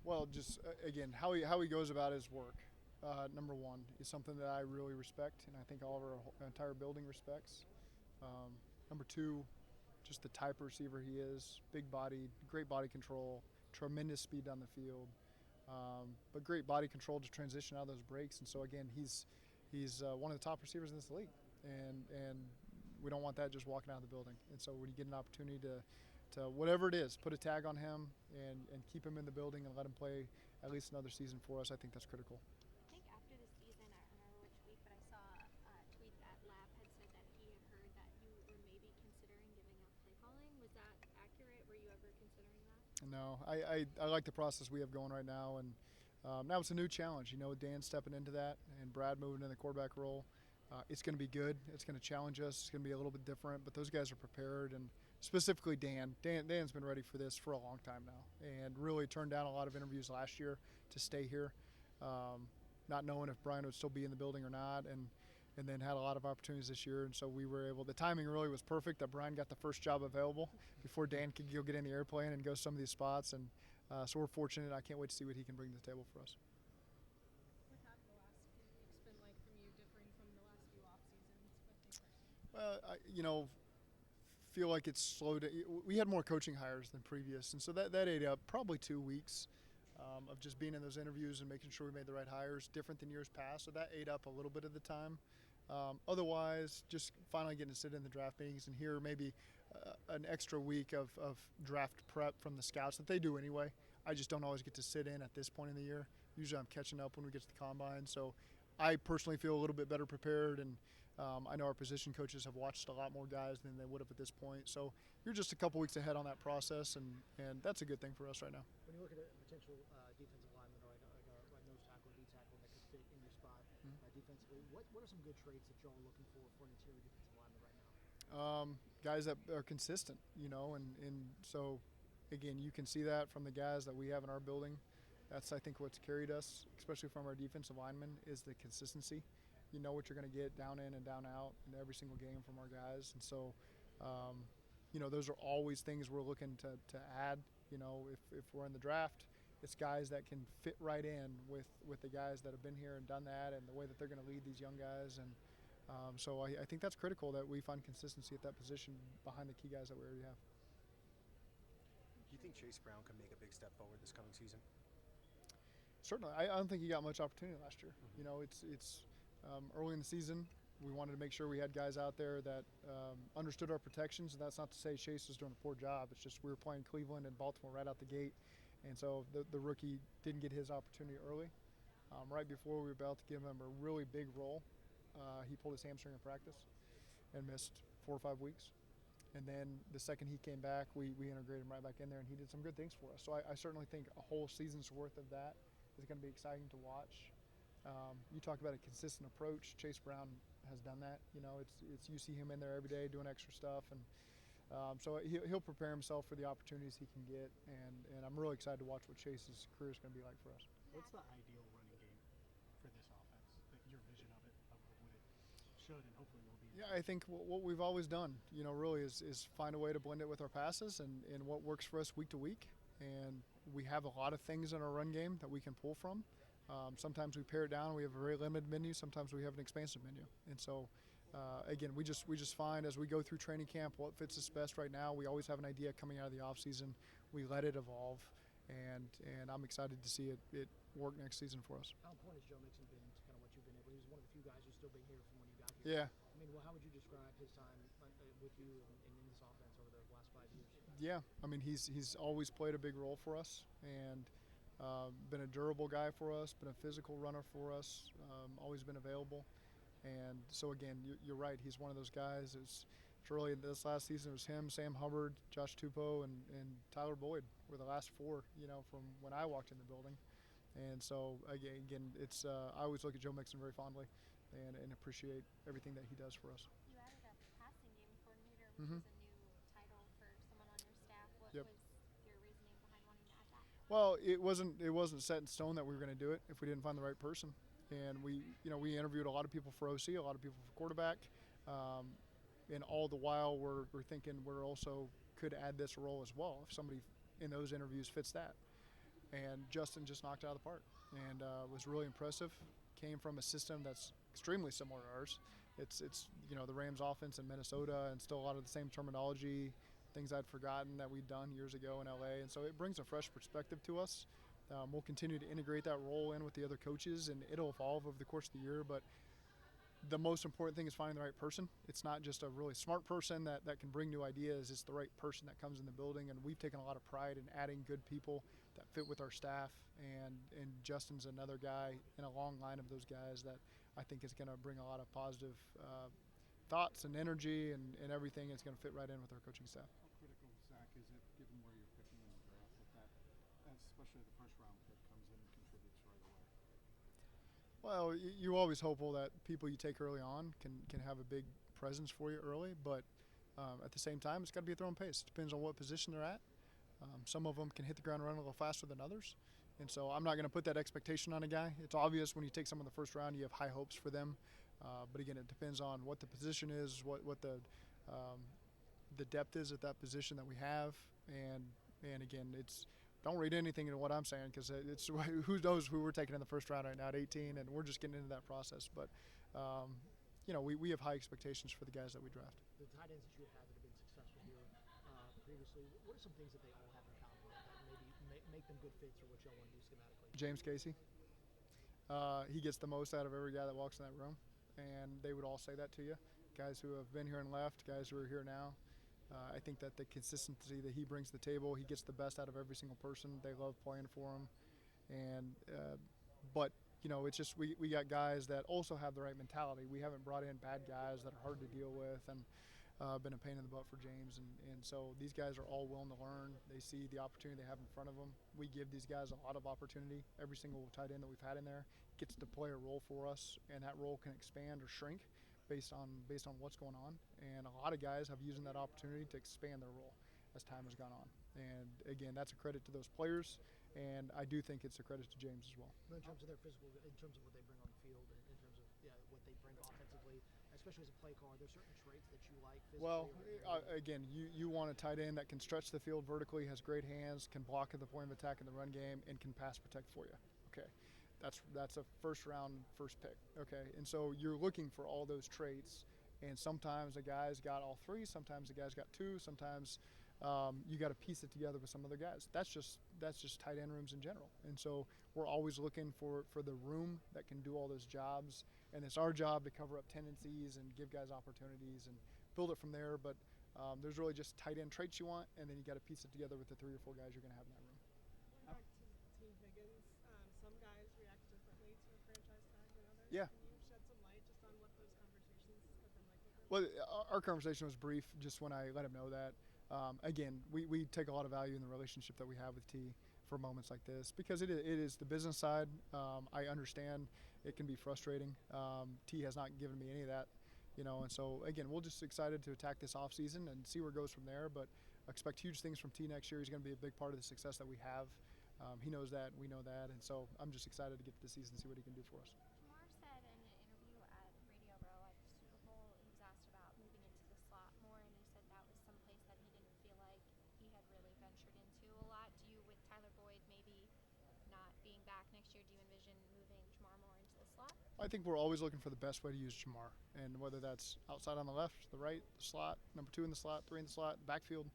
Well, just again, how he goes about his work. Number one is something that I really respect, and I think all of our entire building respects. Number two, just the type of receiver he is, big body, great body control, tremendous speed down the field, but great body control to transition out of those breaks. And so again, he's one of the top receivers in this league, and we don't want that just walking out of the building. And so when you get an opportunity to whatever it is, put a tag on him and keep him in the building and let him play at least another season for us, I think that's critical. I think after the season, I don't remember which week, but I saw a tweet that Lab had said that he had heard that you were maybe considering giving up play calling. Was that accurate? Were you ever considering that? No, I like the process we have going right now, and now it's a new challenge. Dan stepping into that and Brad moving in the quarterback role. It's going to be good. It's going to challenge us. It's going to be a little bit different, but those guys are prepared, and specifically Dan. Dan's been ready for this for a long time now, and really turned down a lot of interviews last year to stay here, not knowing if Brian would still be in the building or not, and then had a lot of opportunities this year, and so we were able. The timing really was perfect that Brian got the first job available before Dan could go get in the airplane and go some of these spots, and so we're fortunate. I can't wait to see what he can bring to the table for us. What have the last few weeks been like from you, differing from the last few off seasons? Feel like it's slowed. We had more coaching hires than previous, and so that ate up probably 2 weeks of just being in those interviews and making sure we made the right hires, different than years past. So that ate up a little bit of the time. Otherwise, just finally getting to sit in the draft meetings and hear maybe an extra week of draft prep from the scouts that they do anyway. I just don't always get to sit in at this point in the year. Usually I'm catching up when we get to the combine. So I personally feel a little bit better prepared, and I know our position coaches have watched a lot more guys than they would have at this point. So you're just a couple weeks ahead on that process, and that's a good thing for us right now. When you look at a potential defensive lineman, like a right nose tackle, D tackle that could fit in your spot defensively, what are some good traits that y'all are looking for an interior defensive lineman right now? Guys that are consistent, and so again, you can see that from the guys that we have in our building. That's, I think, what's carried us, especially from our defensive linemen, is the consistency. You know what you're going to get down in and down out in every single game from our guys. And so, those are always things we're looking to add. If we're in the draft, it's guys that can fit right in with the guys that have been here and done that, and the way that they're going to lead these young guys. And so I think that's critical that we find consistency at that position behind the key guys that we already have. Do you think Chase Brown can make a big step forward this coming season? Certainly. I don't think he got much opportunity last year. It's early in the season. We wanted to make sure we had guys out there that understood our protections. And that's not to say Chase was doing a poor job. It's just we were playing Cleveland and Baltimore right out the gate. And so the rookie didn't get his opportunity early. Right before we were about to give him a really big role, he pulled his hamstring in practice and missed 4 or 5 weeks. And then the second he came back, we integrated him right back in there, and he did some good things for us. So I certainly think a whole season's worth of that is going to be exciting to watch. You talk about a consistent approach. Chase Brown has done that. It's you see him in there every day doing extra stuff, and so he'll prepare himself for the opportunities he can get. And I'm really excited to watch what Chase's career is going to be like for us. What's the ideal running game for this offense? Your vision of it, of what it should and hopefully will be? Yeah, I think what we've always done, really is find a way to blend it with our passes and what works for us week to week. And we have a lot of things in our run game that we can pull from. Sometimes we pare it down. We have a very limited menu. Sometimes we have an expansive menu. And so, again, we just find as we go through training camp what fits us best right now. We always have an idea coming out of the off season. We let it evolve, and I'm excited to see it work next season for us. How important has Joe Mixon been to kind of what you've been able? He was one of the few guys who's still been here from when you got here. Yeah. I mean, how would you describe his time with you and in this offense over the last 5 years? Yeah, I mean, he's always played a big role for us, and been a durable guy for us, been a physical runner for us, always been available. And so, again, you're right. He's one of those guys. It's really this last season it was him, Sam Hubbard, Josh Tupou, and Tyler Boyd were the last 4, from when I walked in the building. And so, again, it's I always look at Joe Mixon very fondly and appreciate everything that he does for us. You added a passing game coordinator, which is a new title for someone on your staff. What was your reasoning behind wanting to add that? Well, it wasn't set in stone that we were going to do it if we didn't find the right person. And we interviewed a lot of people for OC, a lot of people for quarterback, and all the while we're thinking we're also could add this role as well if somebody in those interviews fits that. and Justin just knocked it out of the park and was really impressive. Came from a system that's extremely similar to ours. It's the Rams offense in Minnesota, and still a lot of the same terminology, things I'd forgotten that we'd done years ago in LA, and so it brings a fresh perspective to us. We'll continue to integrate that role in with the other coaches, and it'll evolve over the course of the year, but the most important thing is finding the right person. It's not just a really smart person that can bring new ideas. It's the right person that comes in the building, and we've taken a lot of pride in adding good people that fit with our staff, and Justin's another guy in a long line of those guys that I think is going to bring a lot of positive thoughts and energy and everything. It's going to fit right in with our coaching staff. How critical, Zach, is it given where you're picking in the draft that especially the first round pick comes in and contributes right away? Well, you're always hopeful that people you take early on can have a big presence for you early, but at the same time, it's got to be a throwing pace. It depends on what position they're at. Some of them can hit the ground running a little faster than others, and so I'm not going to put that expectation on a guy. It's obvious when you take someone in the first round, you have high hopes for them, but again, it depends on what the position is, what the depth is at that position that we have, and again, don't read anything into what I'm saying because it's who knows who we're taking in the first round right now at 18, and we're just getting into that process. But we have high expectations for the guys that we draft. The tight ends that you have had that have been successful here previously, what are some things that they all have in common that maybe make them good fits, or what y'all want to do schematically? James Casey. He gets the most out of every guy that walks in that room, and they would all say that to you. Guys who have been here and left, guys who are here now. I think that the consistency that he brings to the table, he gets the best out of every single person. They love playing for him, but it's just we got guys that also have the right mentality. We haven't brought in bad guys that are hard to deal with and been a pain in the butt for James, and so these guys are all willing to learn. They see the opportunity they have in front of them. We give these guys a lot of opportunity. Every single tight end that we've had in there gets to play a role for us, and that role can expand or shrink based on what's going on. And a lot of guys have used that opportunity to expand their role as time has gone on. And again, that's a credit to those players, and I do think it's a credit to James as well. In terms of their physical, in terms of what they bring on the field, in terms of what they bring offensively, especially as a play caller, there's certain traits that you like physically? Well, again, you want a tight end that can stretch the field vertically, has great hands, can block at the point of attack in the run game, and can pass protect for you. Okay. That's a first pick, okay? And so you're looking for all those traits, and sometimes a guy's got all three, sometimes a guy's got two, sometimes you got to piece it together with some other guys. That's just tight end rooms in general. And so we're always looking for the room that can do all those jobs, and it's our job to cover up tendencies and give guys opportunities and build it from there. But there's really just tight end traits you want, and then you got to piece it together with the 3 or 4 guys you're going to have in that room. Back to Tee Higgins, some guys react differently to a franchise tag than others. Yeah. Can you shed some light just on what those conversations have been like with him? Well, our conversation was brief just when I let him know that. Again, we take a lot of value in the relationship that we have with T for moments like this because it is the business side. I understand it can be frustrating. T has not given me any of that, and so again, we're just excited to attack this offseason and see where it goes from there, but expect huge things from T next year. He's going to be a big part of the success that we have. He knows that, we know that, and so I'm just excited to get to the season and see what he can do for us. Jamar said in an interview at Radio Row at the Super Bowl, he was asked about moving into the slot more, and he said that was some place that he didn't feel like he had really ventured into a lot. Do you, with Tyler Boyd maybe not being back next year, do you envision moving Jamar more into the slot? I think we're always looking for the best way to use Jamar, and whether that's outside on the left, the right, the slot, number 2 in the slot, 3 in the slot, backfield.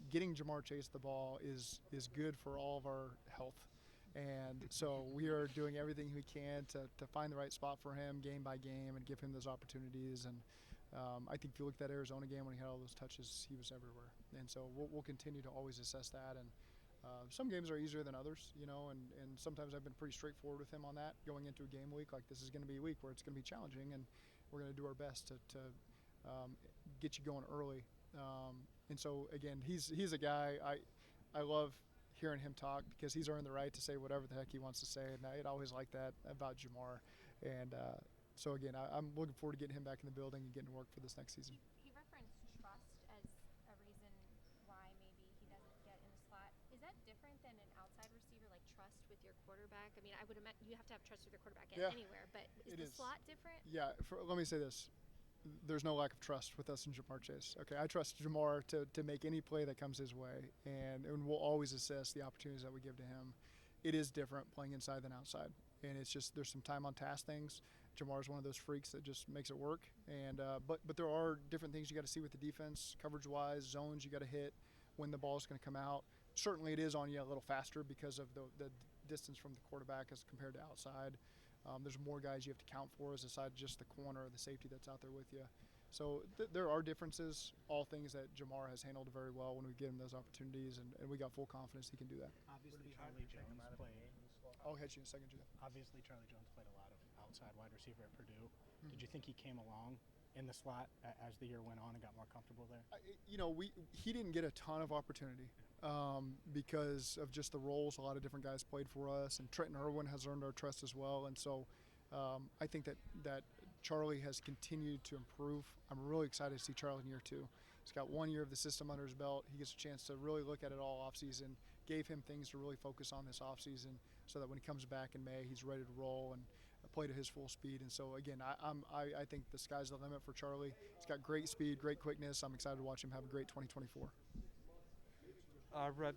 Getting Jamar Chase the ball is good for all of our health. And so we are doing everything we can to find the right spot for him game by game and give him those opportunities. And I think if you look at that Arizona game when he had all those touches, he was everywhere. And so we'll continue to always assess that. And some games are easier than others, and sometimes I've been pretty straightforward with him on that going into a game week. Like, this is going to be a week where it's going to be challenging, and we're going to do our best to get you going early. And so, again, he's a guy I love hearing him talk because he's earned the right to say whatever the heck he wants to say, and I'd always like that about Jamar. And so, again, I'm looking forward to getting him back in the building and getting to work for this next season. He referenced trust as a reason why maybe he doesn't get in the slot. Is that different than an outside receiver, like trust with your quarterback? I mean, I would imagine you have to have trust with your quarterback Yeah, anywhere, but it is the is. slot different? Yeah, let me say this. there's no lack of trust with us and Jamar Chase. Okay, I trust Jamar to make any play that comes his way, and we'll always assess the opportunities that we give to him. It is different playing inside than outside, and it's just there's some time on task things. Jamar's one of those freaks that just makes it work, and but there are different things you got to see with the defense, coverage-wise, zones you got to hit, when the ball is going to come out. Certainly, it is on you a little faster because of the distance from the quarterback as compared to outside. There's more guys you have to count for as aside just the corner or the safety that's out there with you. So there are differences, all things that Jamar has handled very well when we give him those opportunities, and we got full confidence he can do that. Obviously, Charlie Jones played. I'll hit you in a second, Jay. Obviously, Charlie Jones played a lot of outside wide receiver at Purdue. Did you think he came along in the slot as the year went on and got more comfortable there? He didn't get a ton of opportunity because of just the roles. A lot of different guys played for us, and Trenton Irwin has earned our trust as well. And so I think that Charlie has continued to improve. I'm really excited to see Charlie in year 2. He's got 1 year of the system under his belt. He gets a chance to really look at it all offseason. Gave him things to really focus on this offseason so that when he comes back in May, he's ready to roll and play to his full speed. And so, again, I think the sky's the limit for Charlie. He's got great speed, great quickness. I'm excited to watch him have a great 2024.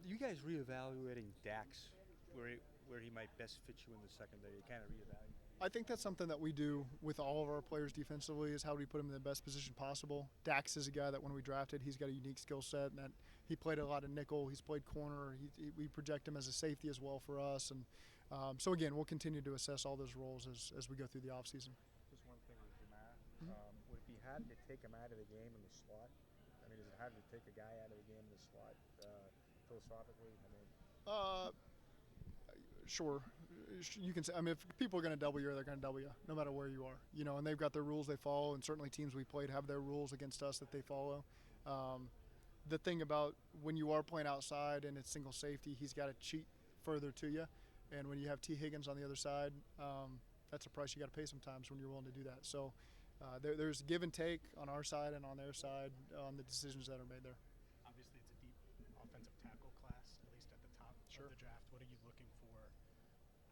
You guys reevaluating Dax, where he might best fit you in the secondary? You kind of reevaluate. I think that's something that we do with all of our players defensively is how do we put them in the best position possible. Dax is a guy that when we drafted, he's got a unique skill set, and that he played a lot of nickel. He's played corner. We project him as a safety as well for us. And so, again, we'll continue to assess all those roles as we go through the offseason. Just one thing with Jamar. Would it be harder to take him out of the game in the slot? I mean, is it harder to take a guy out of the game in the slot philosophically? Sure. You can say, I mean, if people are going to double you, they're going to double you, no matter where you are. And they've got their rules they follow, and certainly teams we played have their rules against us that they follow. The thing about when you are playing outside and it's single safety, he's got to cheat further to you. And when you have Tee Higgins on the other side, that's a price you got to pay sometimes when you're willing to do that. So there's give and take on our side and on their side on the decisions that are made there. Obviously, it's a deep offensive tackle class, at least at the top of the draft. What are you looking for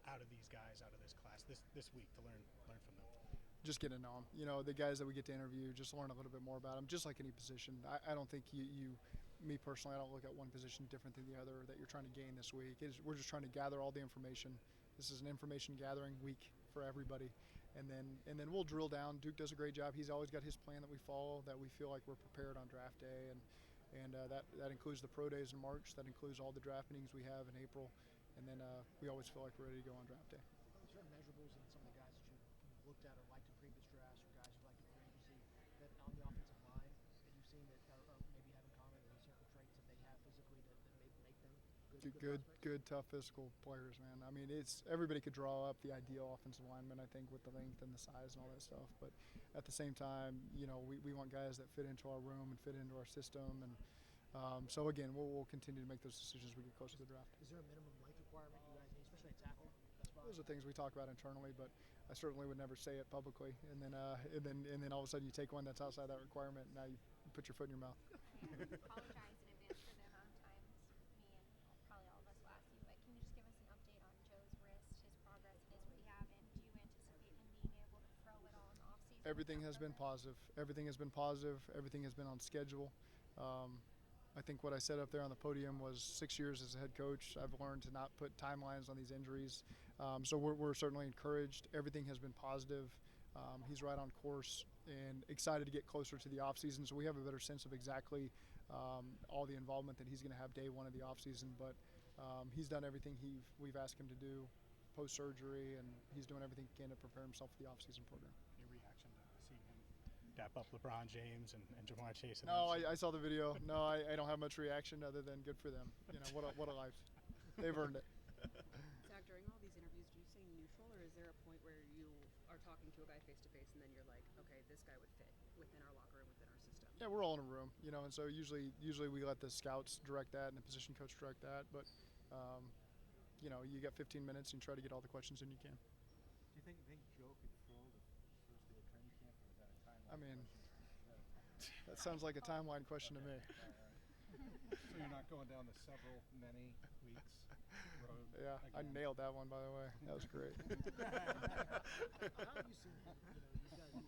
out of these guys, out of this class this week to learn from them? Just getting to know them. The guys that we get to interview, just learn a little bit more about them, just like any position. I don't think me personally, I don't look at one position different than the other that you're trying to gain this week. We're just trying to gather all the information. This is an information gathering week for everybody. And then we'll drill down. Duke does a great job. He's always got his plan that we follow, that we feel like we're prepared on draft day. And that includes the pro days in March. That includes all the draft meetings we have in April. And then we always feel like we're ready to go on draft day. Is there measurables in some of the guys that you've looked at or liked in previous drafts, or guys you liked in free agency, that on the offensive line that you've seen that are maybe have in common, or certain traits that they have physically that maybe make them good, tough physical players, man. I mean, everybody could draw up the ideal offensive lineman, I think, with the length and the size and all that stuff. But at the same time, we want guys that fit into our room and fit into our system. And so, again, we'll continue to make those decisions as we get closer to the draft. Is there a minimum length requirement you guys need, especially at tackle? Those are things we talk about internally, but I certainly would never say it publicly. And then all of a sudden you take one that's outside that requirement, and now you put your foot in your mouth. Apologize in advance for the amount of times me and probably all of us will ask you, but can you just give us an update on Joe's wrist, his progress in his rehab, and do you anticipate him being able to throw it all in the offseason? Everything has been positive. Everything has been positive. Everything has been on schedule. I think what I said up there on the podium was 6 years as a head coach. I've learned to not put timelines on these injuries. So we're certainly encouraged. Everything has been positive. He's right on course and excited to get closer to the offseason. So we have a better sense of exactly all the involvement that he's going to have day one of the offseason. But he's done everything we've asked him to do post-surgery, and he's doing everything he can to prepare himself for the offseason program. Your reaction to seeing him dap up LeBron James and Jamar Chase? No, I saw the video. No, I don't have much reaction other than good for them. What a life. They've earned it. Zach, during all these interviews, do you stay neutral, or is there a point where you are talking to a guy face to face and then you're like, okay, this guy would fit within our locker room, within our system? Yeah, we're all in a room, and so usually we let the scouts direct that and the position coach direct that. But you got 15 minutes and try to get all the questions in you can. Do you think Joe could throw the first day of training camp, or is that a timeline? I mean, that sounds like a timeline question to me. So you're not going down the many weeks road? Yeah, I nailed that one, by the way. That was great. How have you seen him?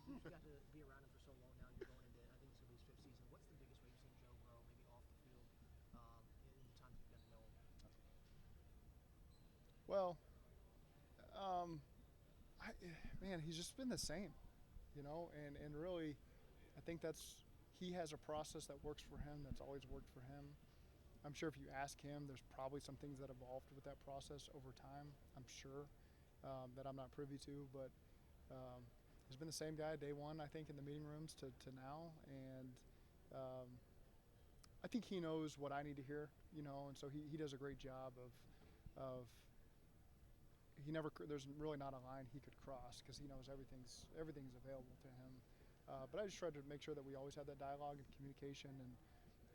You got to be around him for so long now. Man, he's just been the same, and really, I think he has a process that works for him, that's always worked for him. I'm sure if you ask him, there's probably some things that evolved with that process over time, I'm sure, that I'm not privy to, but he's been the same guy day one, I think, in the meeting rooms to now, and I think he knows what I need to hear, and so he does a great job of there's really not a line he could cross because he knows everything's available to him. But I just try to make sure that we always have that dialogue and communication, and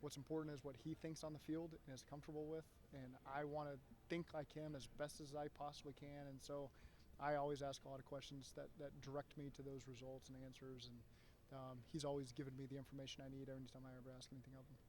what's important is what he thinks on the field and is comfortable with, and I want to think like him as best as I possibly can, and so I always ask a lot of questions that direct me to those results and answers, and he's always given me the information I need every time I ever ask anything of him.